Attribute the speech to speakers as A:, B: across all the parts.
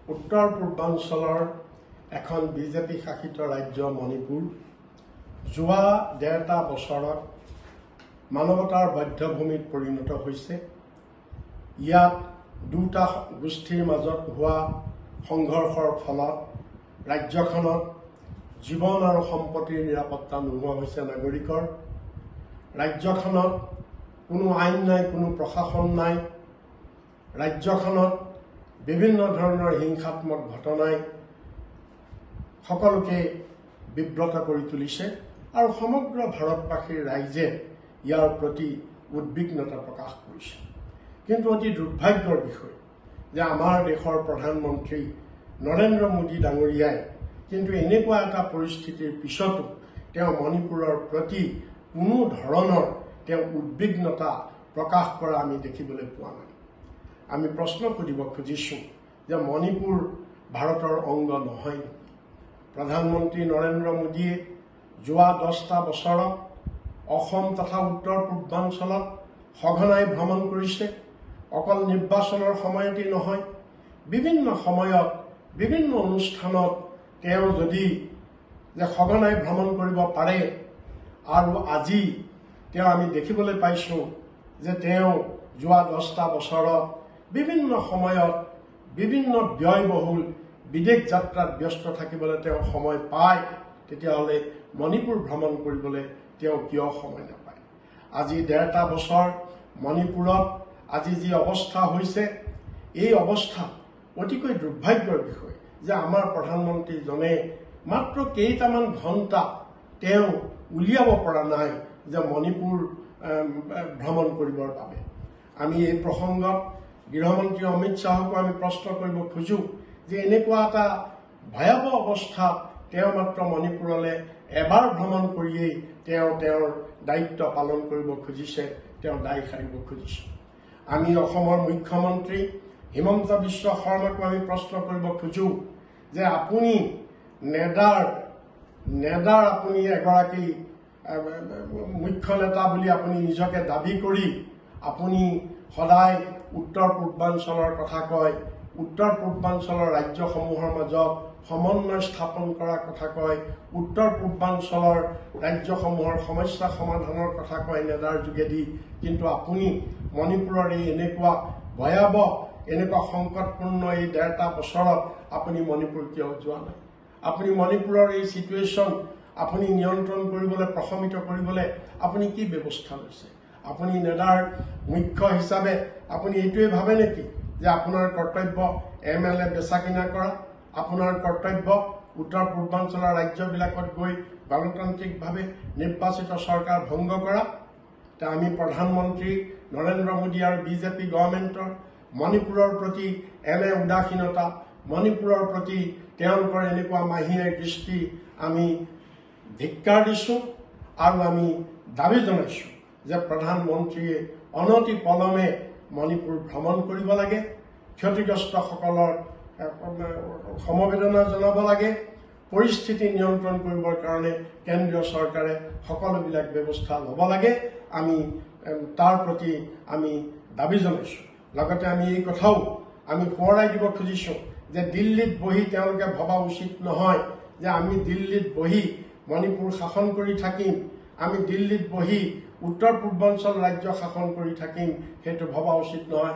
A: উত্তৰ পূৰ্বাঞ্চলৰ এখন বিজেপি শাসিত ৰাজ্য মণিপুৰ যোৱা ডেৰটা বছৰত মানৱতাৰ বধ্যভূমিত পৰিণত হৈছে। ইয়াত দুটা গোষ্ঠীৰ মাজত হোৱা সংঘৰ্ষৰ ফলত ৰাজ্যখনত জীৱন আৰু সম্পত্তিৰ নিৰাপত্তা নোহোৱা হৈছে নাগৰিকৰ। ৰাজ্যখনত কোনো আইন নাই, কোনো প্ৰশাসন নাই। ৰাজ্যখনত বিভিন্ন ধৰণৰ হিংসাত্মক ঘটনাই সকলোকে বিব্ৰত কৰি তুলিছে আৰু সমগ্ৰ ভাৰতবাসীৰ ৰাইজে ইয়াৰ প্ৰতি উদ্বিগ্নতা প্ৰকাশ কৰিছে। কিন্তু অতি দুৰ্ভাগ্যৰ বিষয় যে আমাৰ দেশৰ প্ৰধানমন্ত্ৰী নৰেন্দ্ৰ মোদী ডাঙৰীয়াই কিন্তু এনেকুৱা এটা পৰিস্থিতিৰ পিছতো তেওঁ মণিপুৰৰ প্ৰতি কোনো ধৰণৰ তেওঁ উদ্বিগ্নতা প্ৰকাশ কৰা আমি দেখিবলৈ পোৱা নাই। আমি প্ৰশ্ন সুধিব খুজিছোঁ যে মণিপুৰ ভাৰতৰ অংগ নহয় নেকি? প্ৰধানমন্ত্ৰী নৰেন্দ্ৰ মোদীয়ে যোৱা 10টা বছৰত অসম তথা উত্তৰ পূৰ্বাঞ্চলত সঘনাই ভ্ৰমণ কৰিছে। অকল নিৰ্বাচনৰ সময়তেই নহয়, বিভিন্ন সময়ত বিভিন্ন অনুষ্ঠানত তেওঁ যদি যে সঘনাই ভ্ৰমণ কৰিব পাৰে আৰু আজি তেওঁ আমি দেখিবলৈ পাইছোঁ যে তেওঁ যোৱা 10টা বছৰত বিভিন্ন সময়ত বিভিন্ন ব্যয়বহুল বিদেশ যাত্ৰাত ব্যস্ত থাকিবলৈ তেওঁ সময় পায়, তেতিয়াহ'লে মণিপুৰ ভ্ৰমণ কৰিবলৈ তেওঁ কিয় সময় নাপায়? আজি ডেৰটা বছৰ মণিপুৰত আজি যি অৱস্থা হৈছে, এই অৱস্থা অতিকৈ দুৰ্ভাগ্যৰ বিষয় যে আমাৰ প্ৰধানমন্ত্ৰীজনে মাত্ৰ কেইটামান ঘণ্টা তেওঁ উলিয়াব পৰা নাই যে মণিপুৰ ভ্ৰমণ কৰিবৰ বাবে। আমি এই প্ৰসংগত গৃহমন্ত্ৰী অমিত শ্বাহকো আমি প্ৰশ্ন কৰিব খোজোঁ যে এনেকুৱা এটা ভয়াৱহ অৱস্থা তেওঁ মাত্ৰ মণিপুৰলৈ এবাৰ ভ্ৰমণ কৰিয়েই তেওঁৰ দায়িত্ব পালন কৰিব খুজিছে, তেওঁ দায় সাৰিব খুজিছে। আমি অসমৰ মুখ্যমন্ত্ৰী হিমন্ত বিশ্ব শৰ্মাকো আমি প্ৰশ্ন কৰিব খোজোঁ যে আপুনি নেডাৰ আপুনি এগৰাকী মুখ্য নেতা বুলি আপুনি নিজকে দাবী কৰি আপুনি সদায় উত্তৰ পূৰ্বাঞ্চলৰ কথা কয়, উত্তৰ পূৰ্বাঞ্চলৰ ৰাজ্যসমূহৰ মাজত সমন্বয় স্থাপন কৰাৰ কথা কয়, উত্তৰ পূৰ্বাঞ্চলৰ ৰাজ্যসমূহৰ সমস্যা সমাধানৰ কথা কয় নেডাৰ যোগেদি, কিন্তু আপুনি মণিপুৰৰ এই এনেকুৱা ভয়াৱহ এনেকুৱা সংকটপূৰ্ণ এই ডেৰটা বছৰত আপুনি মণিপুৰ কিয় যোৱা নাই? আপুনি মণিপুৰৰ এই চিটুৱেশ্যন আপুনি নিয়ন্ত্ৰণ কৰিবলৈ, প্ৰশমিত কৰিবলৈ আপুনি কি ব্যৱস্থা লৈছে? আপুনি নেডাৰ মুখ্য হিচাপে আপুনি এইটোৱে ভাবে নেকি যে আপোনাৰ কৰ্তব্য MLA বেচা কিনা কৰা, আপোনাৰ কৰ্তব্য উত্তৰ পূৰ্বাঞ্চলৰ ৰাজ্যবিলাকত গৈ গণতান্ত্ৰিকভাৱে নিৰ্বাচিত চৰকাৰ ভংগ কৰা? আমি প্ৰধানমন্ত্ৰী নৰেন্দ্ৰ মোদী আৰু বিজেপি গভৰ্ণমেণ্টৰ মণিপুৰৰ প্ৰতি এনে উদাসীনতা, মণিপুৰৰ প্ৰতি তেওঁলোকৰ এনেকুৱা মাহীয়ে দৃষ্টি আমি ধিক্কাৰ দিছোঁ আৰু আমি দাবী জনাইছোঁ যে প্ৰধানমন্ত্ৰীয়ে অনতি পলমে মণিপুৰ ভ্ৰমণ কৰিব লাগে, ক্ষতিগ্ৰস্তসকলৰ সমবেদনা জনাব লাগে, পৰিস্থিতি নিয়ন্ত্ৰণ কৰিবৰ কাৰণে কেন্দ্ৰীয় চৰকাৰে সকলোবিলাক ব্যৱস্থা ল'ব লাগে। আমি তাৰ প্ৰতি আমি দাবী জনাইছোঁ। লগতে আমি এই কথাও আমি সোঁৱৰাই দিব খুজিছোঁ যে দিল্লীত বহি তেওঁলোকে ভবা উচিত নহয় যে আমি দিল্লীত বহি মণিপুৰ শাসন কৰি থাকিম, আমি দিল্লীত বহি উত্তৰ পূৰ্বাঞ্চল ৰাজ্য শাসন কৰি থাকিম, সেইটো ভবা উচিত নহয়।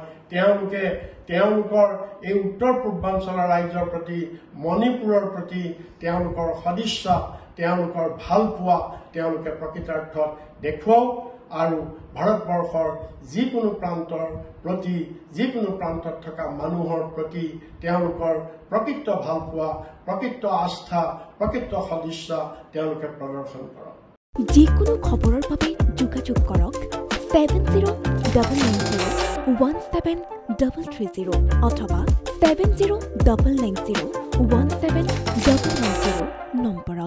A: তেওঁলোকৰ এই উত্তৰ পূৰ্বাঞ্চলৰ ৰাজ্যৰ প্ৰতি, মণিপুৰৰ প্ৰতি তেওঁলোকৰ সদিচ্ছা, তেওঁলোকৰ ভাল পোৱা তেওঁলোকে প্ৰকৃতাৰ্থত দেখুৱাওক আৰু ভাৰতবৰ্ষৰ যিকোনো প্ৰান্তৰ প্ৰতি, যিকোনো প্ৰান্তত থকা মানুহৰ প্ৰতি তেওঁলোকৰ প্ৰকৃত ভাল পোৱা, প্ৰকৃত আস্থা, প্ৰকৃত সদিচ্ছা তেওঁলোকে প্ৰদৰ্শন কৰক।
B: যিকোনো খবৰৰ বাবে যোগাযোগ কৰক 7099017330 অথবা 7099017990 নম্বৰত।